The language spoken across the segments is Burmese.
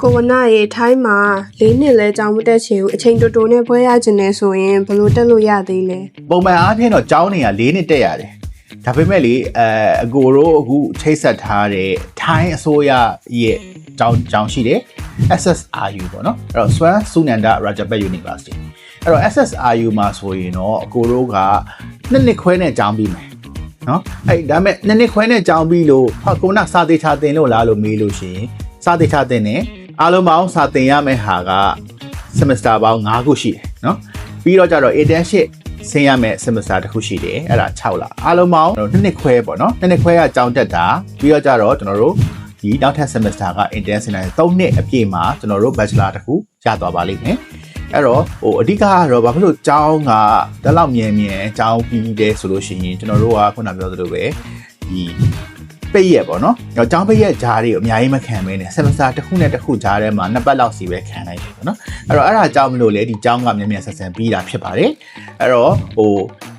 ကိုဝနာရေထိုင်းမှာ၄နှစ်လဲကြောင်မတက်ချင်ဘူးအချိန်တိုတိုနဲ့ဖွဲရခြင်းနဲ့ဆိုရင်ဘယ်လိုတက်လို့ရသေးလဲ ပုံမှန်အားဖြင့်တော့ကျောင်းနေရ၄နှစ်တက်ရတယ်ဒါပေမဲ့လေအကိုတို့အခုချိတ်ဆက်ထားတဲ့ထိုင်းအစိုးရရဲ့ကျောင်းရှိတယ် SSRU ပေါ့နော်အဲ့တော့ Swan Sunanda Rajabhat University အဲ့တော့ SSRU မှာဆိုရင်တော့အကိုတို့ကနှစ်ခွဲနဲ့ကျောင်းပြီးမယ်နော်အဲ့ဒါပေမဲ့နှစ်ခွဲနဲ့ကျောင်းပြီးလို့ကိုနာစာသေးချာတင်လို့လားလို့မေးလို့ရှိရင်စာသေးချာတင်တယ်အားလုံးပေါင်းစာတင်ရမယ့်ဟာက semester ပေါင်း5ခုရှိတယ်နော်ပြီးတော့ကြတော့ internship ဆင်းရမယ့် semester တစ်ခုရှိတယ်အဲ့ဒါ6လအားလုံးပေါင်းနှစ်ခွဲပေါ့နော်နှစ်ခွဲကကျောင်းတက်တာပြီးတော့ကြတော့ကျွန်တော်တို့ဒီနောက်ထပ် semester က intern ဆင်းတယ်3နှစ်အပြည့်မှာကျွန်တော်တို့ bachelor တစ်ခုရသွားပါလိမ့်မယ်အဲ့တော့အဓိကကတော့ဘာဖြစ်လို့ကျောင်းကတလောက်မြန်ကျောင်းပြီးတယ်ဆိုလို့ရှိရင်ကျွန်တော်တို့ကခုနပြောသလိုပဲဒီပိတ်ရက်ပေါ့နော်။ကျောင်းပိတ်ရက်ဂျားတွေကိုအများကြီးမခံမဲနဲ့ semester တစ်ခုနဲ့တစ်ခုဂျားထဲမှာ2ပတ်လောက်စီပဲခံလိုက်တယ်ပေါ့နော်။အဲ့တော့အဲ့ဒါကြောင့်မလို့လေဒီကျောင်းကမြန်ဆက်ဆန်ပြီးတာဖြစ်ပါတယ်။အဲ့တော့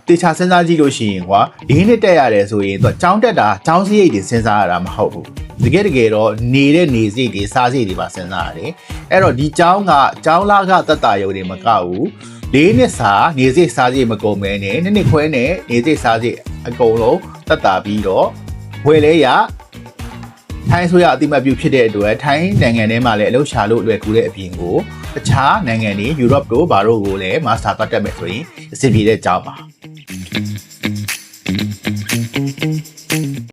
တေချာစဉ်းစားကြည့်လို့ရှိရင်ကွာ၄နှစ်တက်ရတယ်ဆိုရင်သူကကျောင်းတက်တာကျောင်းစရိတ်တွေစဉ်းစားရတာမဟုတ်ဘူး။တကယ်တော့နေတဲ့နေစရိတ်တွေစားစရိတ်တွေပါစဉ်းစားရတယ်။အဲ့တော့ဒီကျောင်းကကျောင်းလာကတက်တာရုံတွေမကဘူး။၄နှစ်စာနေစရိတ်စားစရိတ်မကုန်မဲနဲ့နှစ်ခွဲနဲ့နေစရိတ်စားစရိတ်အကုန်လုံးတက်တာပြီးတော့ဝယ်လဲရထိုင်းဆိုရအတိမတ်ပြုဖြစ်တဲ့အတွက်ထိုင်းနိုင်ငံထဲမှာလည်းအလုပ်ရှာလို့လွယ်ကူတဲ့အပြင်ကိုတခြားနိုင်ငံတွေယူရော့တို့ဘာတို့ကိုလည်းမာစတာပတ်တက်မယ်ဆိုရင်အဆင်ပြေတဲ့အကြောင်းပါ